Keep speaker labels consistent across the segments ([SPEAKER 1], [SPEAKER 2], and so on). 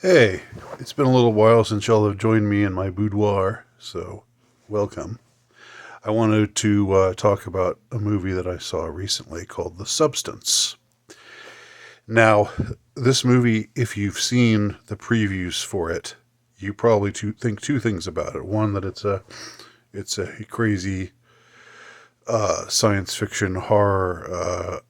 [SPEAKER 1] Hey, it's been a little while since y'all have joined me in my boudoir, so welcome. I wanted to talk about a movie that I saw recently called The Substance. Now, this movie, if you've seen the previews for it, you probably think two things about it. One, that it's a crazy science fiction horror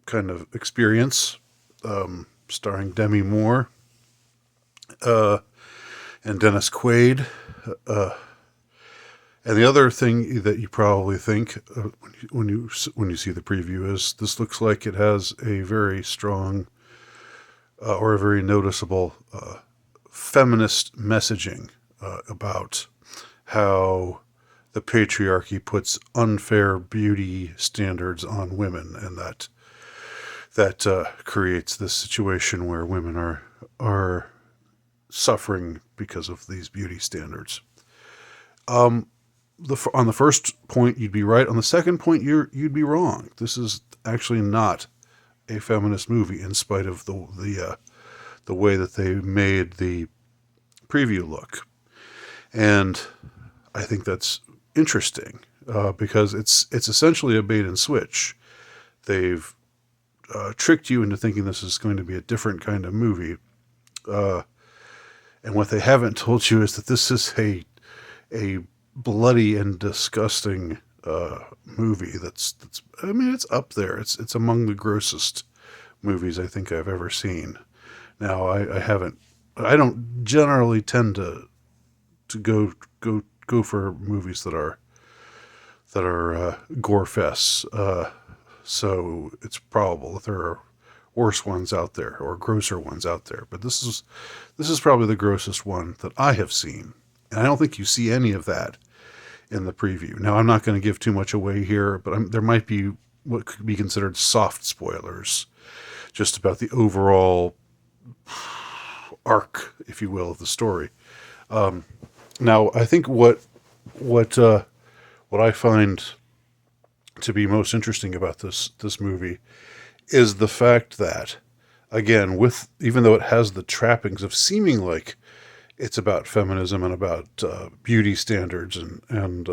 [SPEAKER 1] kind of experience, starring Demi Moore and Dennis Quaid. Uh, and the other thing that you probably think when you see the preview is this looks like it has a very strong or a very noticeable feminist messaging about how the patriarchy puts unfair beauty standards on women, and that creates this situation where women are suffering because of these beauty standards. Um, on the first point, you'd be right. On the second point, you'd be wrong. This is actually not a feminist movie, in spite of the way that they made the preview look. And I think that's interesting because it's essentially a bait and switch. They've tricked you into thinking this is going to be a different kind of movie, uh, and what they haven't told you is that this is a bloody and disgusting movie. That's I mean, it's up there. It's among the grossest movies I think I've ever seen. Now, I haven't. I don't generally tend to go for movies that are gore fests. So it's probable that there are worse ones out there or grosser ones out there. But this is probably the grossest one that I have seen, and I don't think you see any of that in the preview. Now, I'm not going to give too much away here, but there might be what could be considered soft spoilers, just about the overall arc, if you will, of the story. Now, I think what what I find to be most interesting about this movie is the fact that, again, with even though it has the trappings of seeming like it's about feminism and about beauty standards and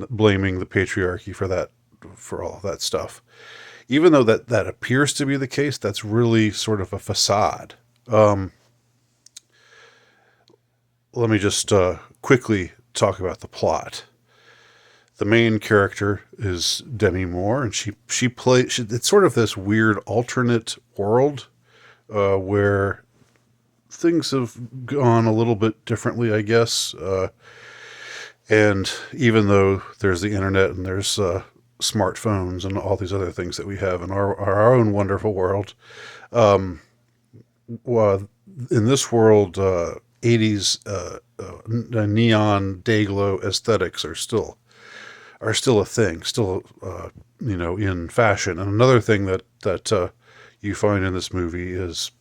[SPEAKER 1] blaming the patriarchy for that, for all of that stuff, even though that appears to be the case, that's really sort of a facade. Um, Let me just quickly talk about the plot. The main character is Demi Moore, and she plays. It's sort of this weird alternate world where things have gone a little bit differently, I guess. And even though there's the internet and there's smartphones and all these other things that we have in our own wonderful world, um, well, in this world, 80s neon day glow aesthetics are still a thing, still in fashion. And another thing that you find in this movie is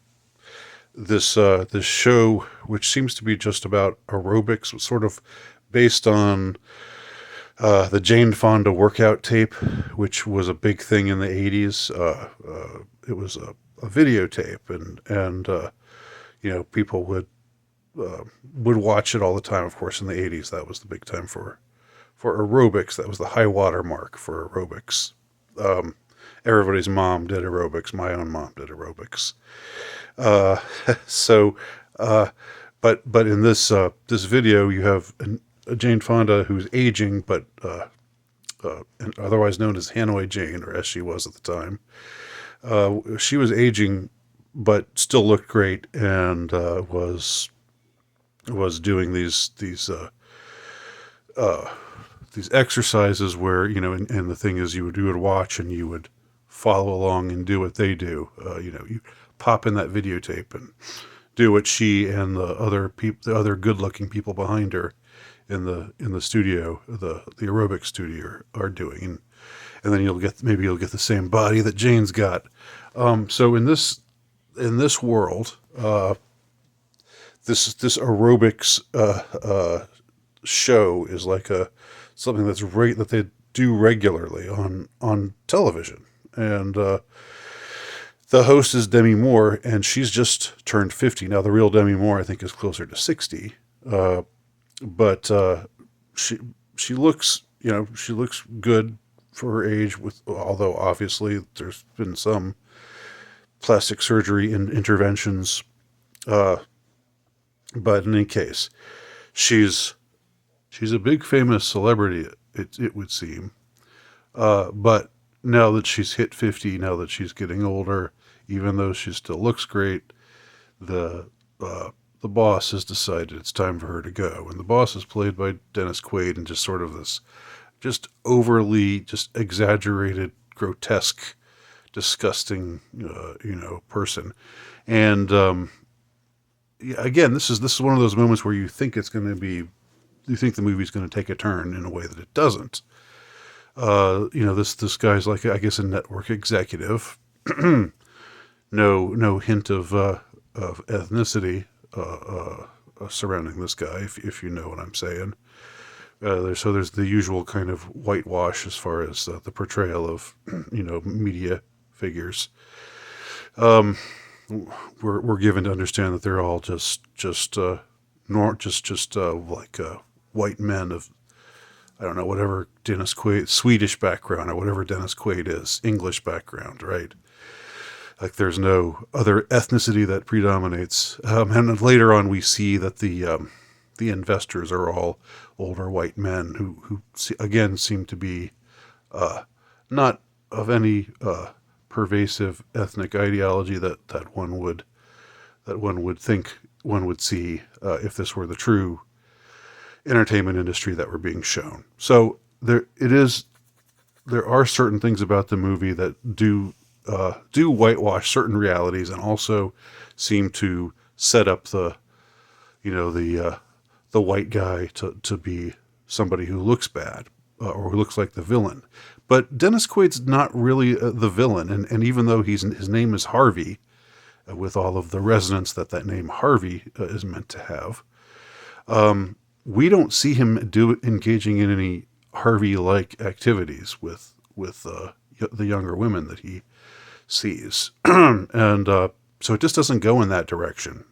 [SPEAKER 1] this show, which seems to be just about aerobics, sort of based on the Jane Fonda workout tape, which was a big thing in the 80s. It was a videotape, and people would watch it all the time. Of course, in the 80s, that was the big time for aerobics. That was the high water mark for aerobics. Um, Everybody's mom did aerobics. My own mom did aerobics. Uh, so, uh, but in this video, you have a Jane Fonda who's aging, but and otherwise known as Hanoi Jane, or as she was at the time. She was aging, but still looked great, and was doing uh, these exercises where and the thing is, you would watch and you would follow along and do what they do. You pop in that videotape and do what she and the other good looking people behind her in the studio, the aerobic studio, are doing, and then you'll get the same body that Jane's got. So in this world, this aerobics show is like something that they do regularly on television, and The host is Demi Moore, and she's just turned 50. Now, the real Demi Moore, I think, is closer to 60. But she she looks, she looks good for her age. With although obviously there's been some plastic surgery and interventions. Uh, but in any case, she's she's a big famous celebrity. It would seem. But now that she's hit 50, now that she's getting older, even though she still looks great, the the boss has decided it's time for her to go. And the boss is played by Dennis Quaid, and just sort of this, just overly, just exaggerated, grotesque, disgusting, person. And yeah, again, this is one of those moments where you think it's going to be, you think the movie's going to take a turn in a way that it doesn't. This guy's like, I guess, a network executive. No hint of ethnicity surrounding this guy, if you know what I'm saying. There's the usual kind of whitewash as far as the portrayal of media figures. We're given to understand that they're all like white men of, I don't know, whatever Dennis Quaid, Swedish background, or whatever Dennis Quaid is, English background, right? Like there's no other ethnicity that predominates. And later on, we see that the investors are all older white men who again seem to be not of any pervasive ethnic ideology that one would think one would see if this were the true entertainment industry that were being shown. So there are certain things about the movie that do whitewash certain realities, and also seem to set up the white guy to be somebody who looks bad, or who looks like the villain. But Dennis Quaid's not really the villain, and even though his name is Harvey, with all of the resonance that name Harvey is meant to have, we don't see him engaging in any Harvey-like activities with the younger women that he sees, and so it just doesn't go in that direction.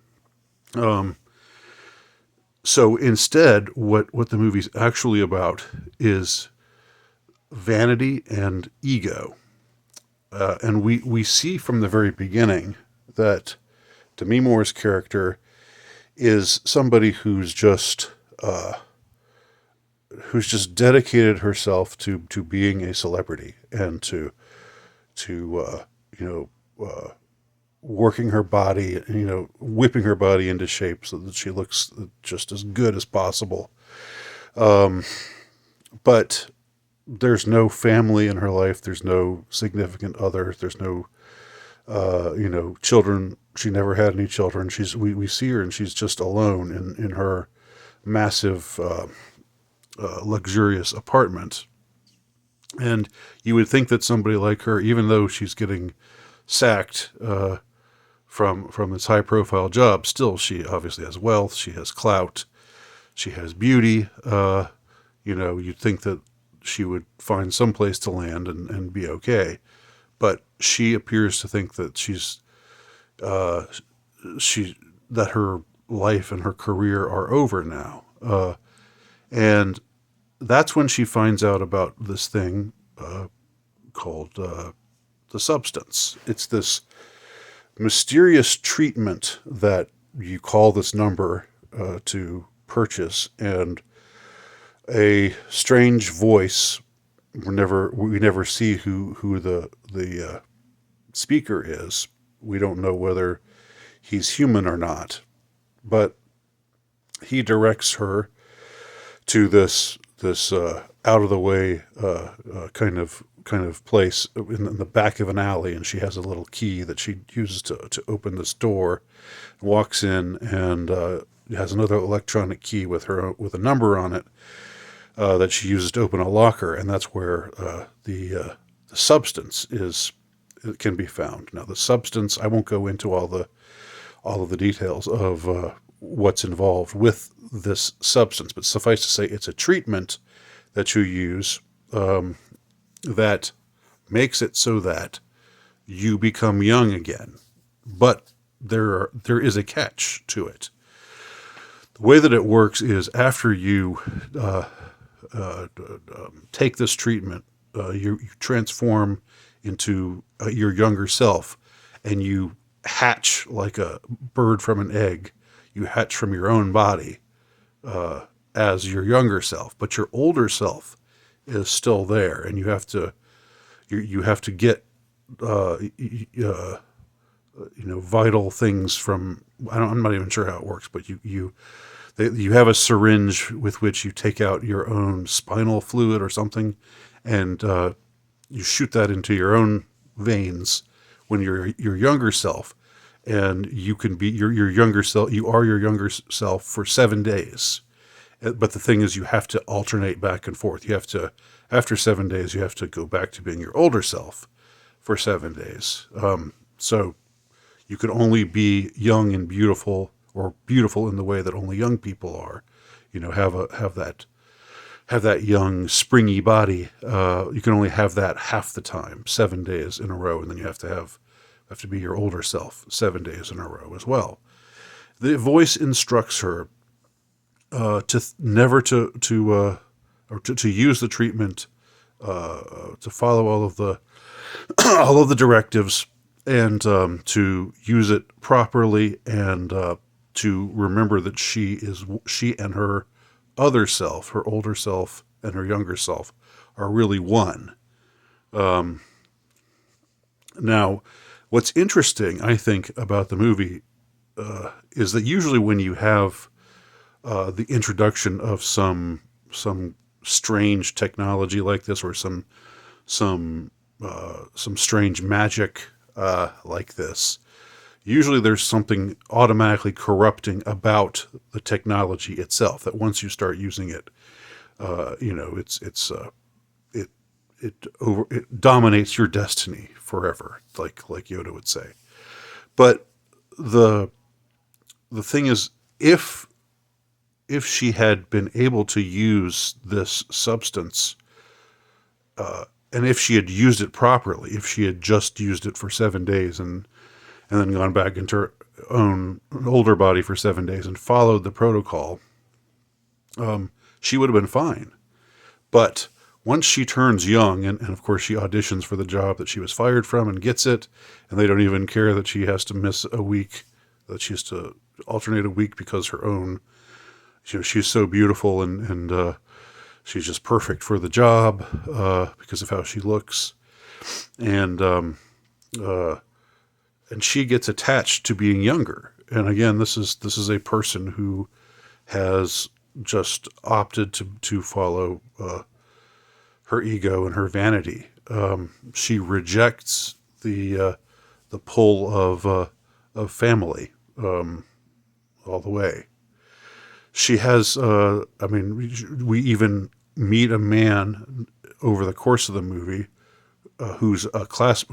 [SPEAKER 1] So instead, what the movie's actually about is vanity and ego, and we see from the very beginning that Demi Moore's character is somebody who's just dedicated herself to being a celebrity, and to working her body, whipping her body into shape so that she looks just as good as possible. But there's no family in her life. There's no significant other. There's no, children. She never had any children. We see her, and she's just alone in her massive, luxurious apartment. And you would think that somebody like her, even though she's getting sacked from this high profile job, still she obviously has wealth, she has clout, she has beauty. You'd think that she would find some place to land and be okay. But she appears to think that that her life and her career are over now. And that's when she finds out about this thing called the substance. It's this mysterious treatment that you call this number to purchase, and a strange voice. We never see who the speaker is. We don't know whether he's human or not, but he directs her to this out of the way kind of place in the back of an alley, and she has a little key that she uses to open this door. Walks in, and has another electronic key with a number on it that she uses to open a locker, and that's where the substance can be found. Now, the substance, I won't go into all of the details of what's involved with this substance, but suffice to say, it's a treatment that you use that makes it so that you become young again. But there is a catch to it. The way that it works is after you take this treatment, you transform into your younger self, and you hatch like a bird from an egg. You hatch from your own body as your younger self, but your older self is still there, and you have to get vital things from. I'm not even sure how it works, but you have a syringe with which you take out your own spinal fluid or something, and you shoot that into your own veins when you're your younger self, and you can be your younger self. You are your younger self for 7 days. But the thing is, you have to alternate back and forth. You have to, after 7 days, you have to go back to being your older self for 7 days. So you can only be young and beautiful, or beautiful in the way that only young people are. Have that young springy body. You can only have that half the time, 7 days in a row, and then you have to be your older self 7 days in a row as well. The voice instructs her never to use the treatment, to follow all of the all of the directives, and to use it properly, and to remember that she and her other self, her older self and her younger self, are really one. Now, what's interesting, I think, about the movie is that usually when you have the introduction of some strange technology like this, or some strange magic like this, usually there's something automatically corrupting about the technology itself. That once you start using it, it dominates your destiny forever, like Yoda would say. But the thing is, if she had been able to use this substance, and if she had used it properly, if she had just used it for 7 days and then gone back into her own older body for 7 days and followed the protocol, she would have been fine. But once she turns young, and of course she auditions for the job that she was fired from and gets it, and they don't even care that she has to miss a week, that she has to alternate a week because her own, she's so beautiful, and she's just perfect for the job because of how she looks, and she gets attached to being younger. And again, this is a person who has just opted to follow her ego and her vanity. She rejects the pull of family all the way. She has, we even meet a man over the course of the movie who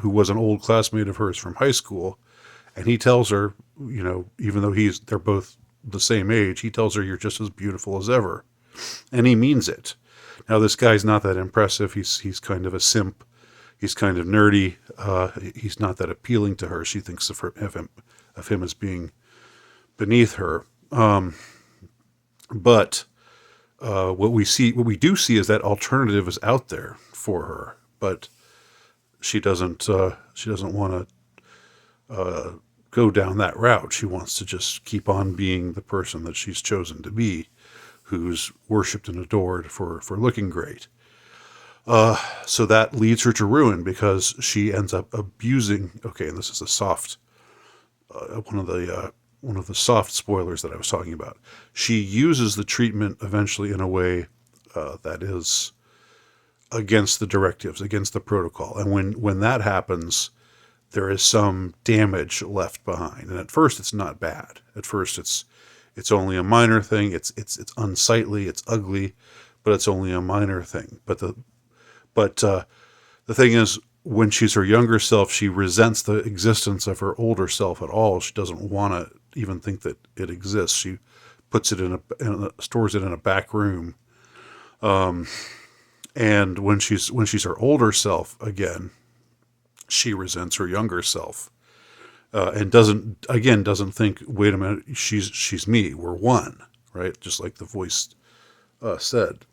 [SPEAKER 1] was an old classmate of hers from high school, and he tells her, even though they're both the same age, he tells her, "You're just as beautiful as ever," and he means it. Now, this guy's not that impressive. He's kind of a simp. He's kind of nerdy. He's not that appealing to her. She thinks of him as being beneath her. But what we do see is that alternative is out there for her, but she doesn't want to go down that route. She wants to just keep on being the person that she's chosen to be, who's worshipped and adored for looking great. So that leads her to ruin, because she ends up abusing. Okay, and this is a soft one of the soft spoilers that I was talking about. She uses the treatment eventually in a way that is against the directives, against the protocol. And when that happens, there is some damage left behind. And at first, it's not bad. At first, it's only a minor thing. It's unsightly. It's ugly, but it's only a minor thing. But the thing is, when she's her younger self, she resents the existence of her older self at all. She doesn't want to even think that it exists. She puts it stores it in a back room. And when she's her older self again, she resents her younger self, and doesn't think, wait a minute, she's me, we're one, right? Just like the voice said.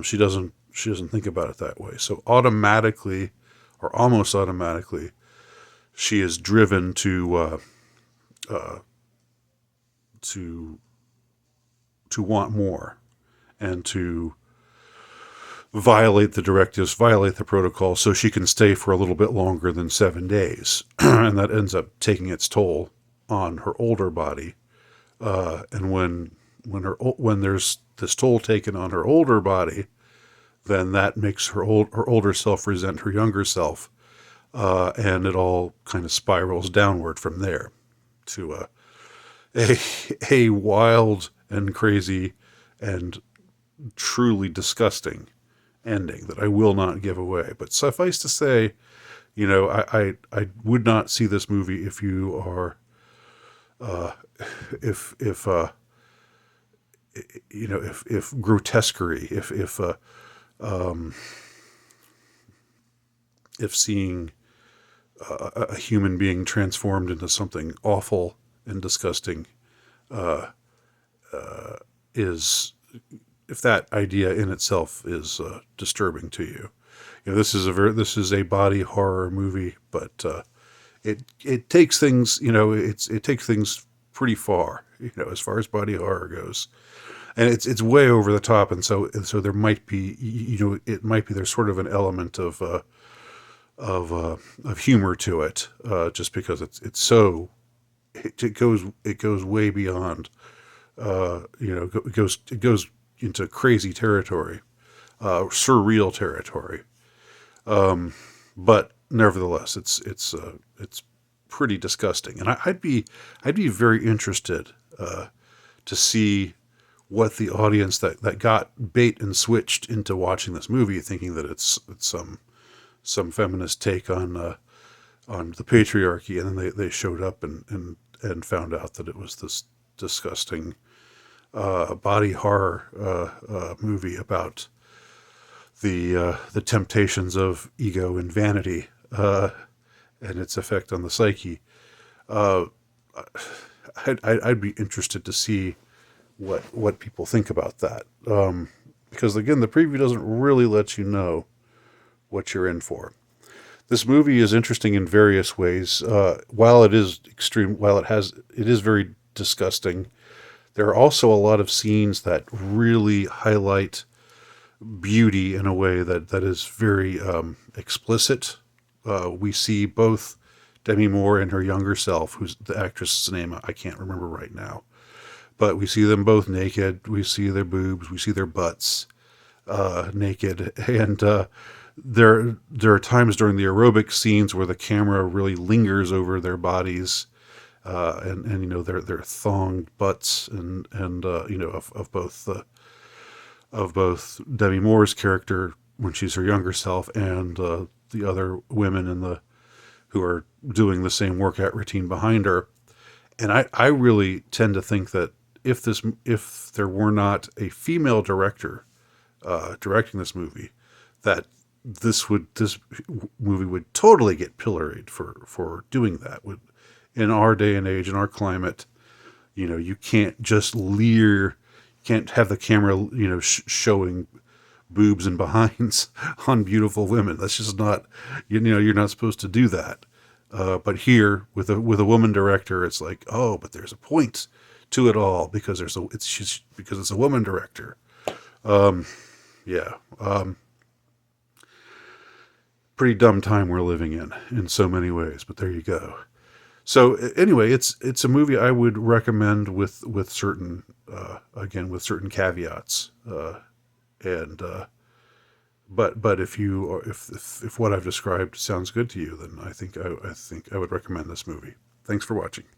[SPEAKER 1] She doesn't think about it that way. So automatically, or almost automatically, she is driven to to want more, and to violate the directives, violate the protocol, so she can stay for a little bit longer than 7 days, and that ends up taking its toll on her older body. And when there's this toll taken on her older body, then that makes her older self resent her younger self, and it all kind of spirals downward from there to a a wild and crazy and truly disgusting ending that I will not give away. But suffice to say, I would not see this movie if you are if if grotesquerie, if seeing a human being transformed into something awful and disgusting is, if that idea in itself is disturbing to you. This is a body horror movie, but it takes things, it takes things pretty far, as far as body horror goes, and it's way over the top, and so there might be, it might be, there's sort of an element of humor to it, just because it goes way beyond, it goes into crazy territory, surreal territory. But nevertheless, it's pretty disgusting, and I'd be very interested to see what the audience that got bait and switched into watching this movie, thinking that it's some feminist take on the patriarchy, and then they showed up and found out that it was this disgusting body horror movie about the temptations of ego and vanity, and its effect on the psyche. I'd be interested to see what people think about that, because again, the preview doesn't really let you know what you're in for. This movie is interesting in various ways. While it is extreme, it is very disgusting, there are also a lot of scenes that really highlight beauty in a way that is very explicit. We see both Demi Moore and her younger self, who's the actress's name I can't remember right now, but we see them both naked. We see their boobs, we see their butts naked, and there are times during the aerobic scenes where the camera really lingers over their bodies, and their thonged butts, and of both Demi Moore's character when she's her younger self, and the other women who are doing the same workout routine behind her. And I really tend to think that if there were not a female director directing this movie, that this movie would totally get pilloried for doing that. In our day and age, in our climate, you can't just leer, you can't have the camera, showing boobs and behinds on beautiful women. That's just not, you're not supposed to do that. But here, with a woman director, it's like, oh, but there's a point to it all because it's a woman director. Yeah. Pretty dumb time we're living in so many ways, but there you go. So anyway, it's a movie I would recommend with certain with certain caveats, and but if what I've described sounds good to you, then I think I would recommend this movie. Thanks for watching.